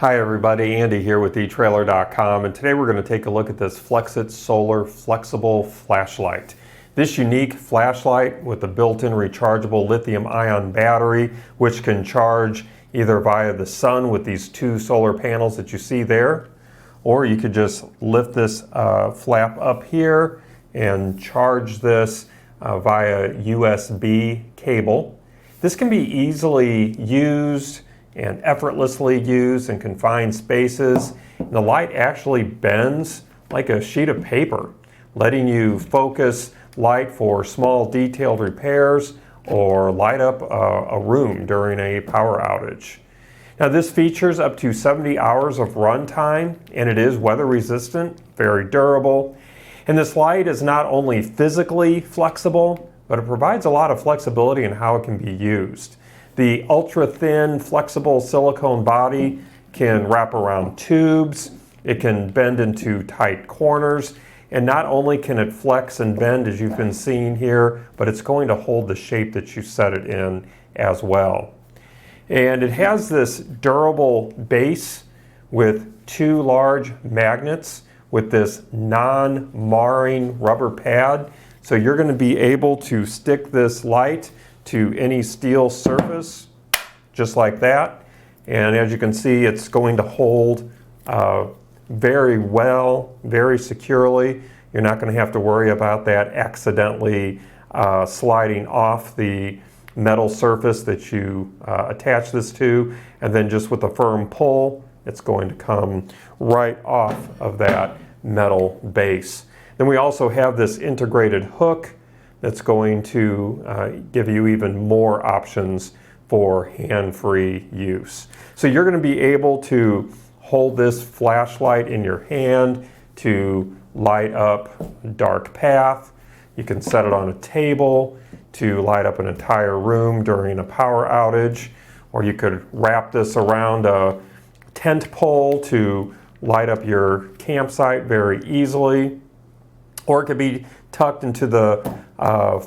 Hi everybody, Andy here with etrailer.com, and today we're going to take a look at this Flexit solar flexible flashlight. This unique flashlight with a built-in rechargeable lithium-ion battery which can charge either via the sun with these two solar panels that you see there, or you could just lift this flap up here and charge this via USB cable. This can be easily used and effortlessly used in confined spaces. And the light actually bends like a sheet of paper, letting you focus light for small detailed repairs or light up a room during a power outage. Now this features up to 70 hours of run time, and it is weather resistant, very durable. And this light is not only physically flexible, but it provides a lot of flexibility in how it can be used. The ultra-thin, flexible silicone body can wrap around tubes, it can bend into tight corners, and not only can it flex and bend as you've been seeing here, but it's going to hold the shape that you set it in as well. And it has this durable base with two large magnets with this non-marring rubber pad. So you're going to be able to stick this light to any steel surface just like that, and as you can see, it's going to hold very well, very securely. You're not going to have to worry about that accidentally sliding off the metal surface that you attach this to, and then just with a firm pull it's going to come right off of that metal base. Then we also have this integrated hook that's going to give you even more options for hand-free use. So you're going to be able to hold this flashlight in your hand to light up a dark path. You can set it on a table to light up an entire room during a power outage, or you could wrap this around a tent pole to light up your campsite very easily, or it could be tucked into the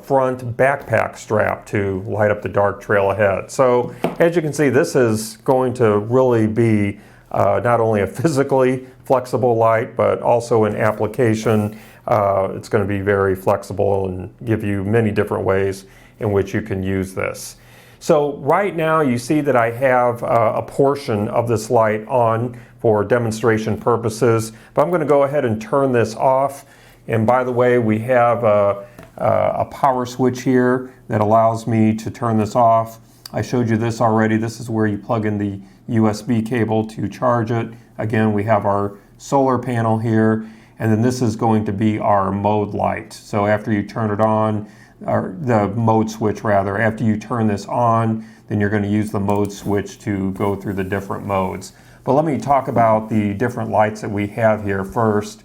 front backpack strap to light up the dark trail ahead. So as you can see, this is going to really be not only a physically flexible light, but also in application. It's going to be very flexible and give you many different ways in which you can use this. So right now you see that I have a portion of this light on for demonstration purposes, but I'm going to go ahead and turn this off. And by the way, we have a power switch here that allows me to turn this off. I showed you this already. This is where you plug in the USB cable to charge it. Again, we have our solar panel here, and then this is going to be our mode light. So after you turn it on, or the mode switch rather, after you turn this on, then you're going to use the mode switch to go through the different modes. But let me talk about the different lights that we have here first.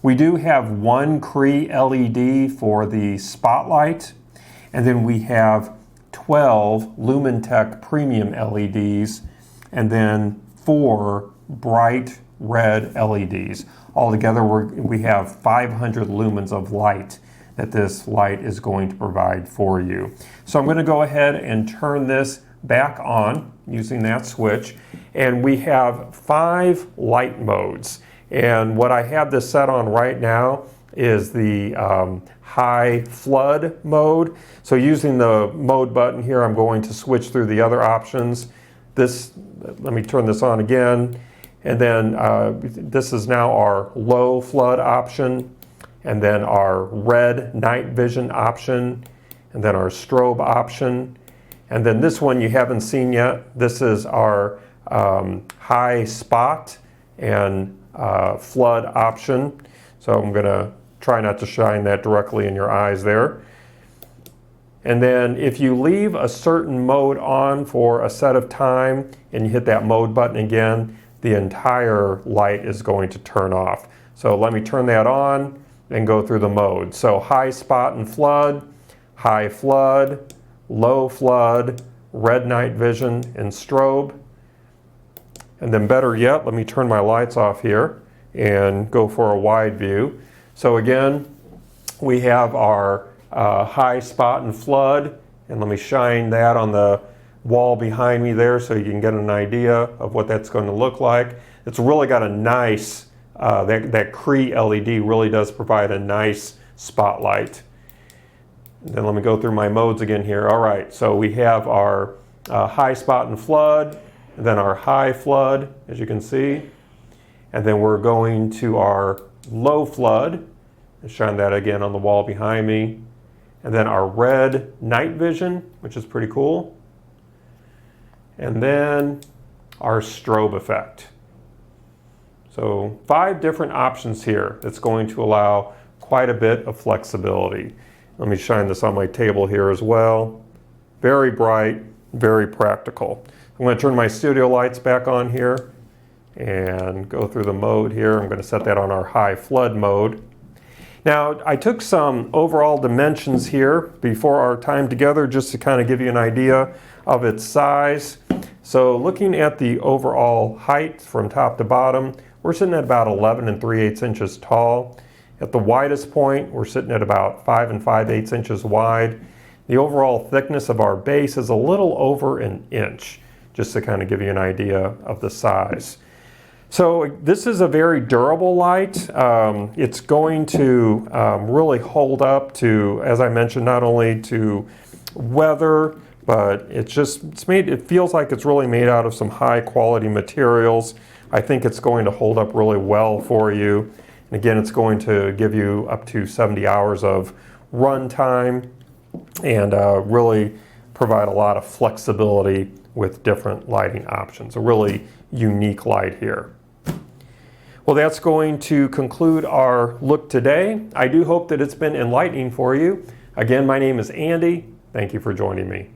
We do have one Cree LED for the spotlight, and then we have 12 Lumentech premium LEDs, and then 4 bright red LEDs. Altogether, we have 500 lumens of light that this light is going to provide for you. So I'm going to go ahead and turn this back on using that switch, and we have 5 light modes. And what I have this set on right now is the high flood mode. So using the mode button here, I'm going to switch through the other options. Let me turn this on again. And then this is now our low flood option, and then our red night vision option, and then our strobe option. And then this one you haven't seen yet. This is our high spot and flood option. So I'm going to try not to shine that directly in your eyes there. And then if you leave a certain mode on for a set of time and you hit that mode button again, the entire light is going to turn off. So let me turn that on and go through the mode. So high spot and flood, high flood, low flood, red night vision, and strobe. And then better yet, let me turn my lights off here and go for a wide view. So again, we have our high spot and flood, and let me shine that on the wall behind me there so you can get an idea of what that's going to look like. It's really got a nice, that Cree LED really does provide a nice spotlight. And then let me go through my modes again here. All right, so we have our high spot and flood, and then our high flood, as you can see. And then we're going to our low flood, and shine that again on the wall behind me. And then our red night vision, which is pretty cool. And then our strobe effect. So 5 different options here that's going to allow quite a bit of flexibility. Let me shine this on my table here as well. Very bright, very practical. I'm going to turn my studio lights back on here and go through the mode here. I'm going to set that on our high flood mode. Now, I took some overall dimensions here before our time together just to kind of give you an idea of its size. So looking at the overall height from top to bottom, we're sitting at about 11 3/8 inches tall. At the widest point, we're sitting at about 5 5/8 inches wide. The overall thickness of our base is a little over an inch, just to kind of give you an idea of the size. So this is a very durable light. It's going to really hold up to, as I mentioned, not only to weather, but it feels like it's really made out of some high quality materials. I think it's going to hold up really well for you. And again, it's going to give you up to 70 hours of run time and really provide a lot of flexibility with different lighting options. A really unique light here. Well, that's going to conclude our look today. I do hope that it's been enlightening for you. Again, my name is Andy. Thank you for joining me.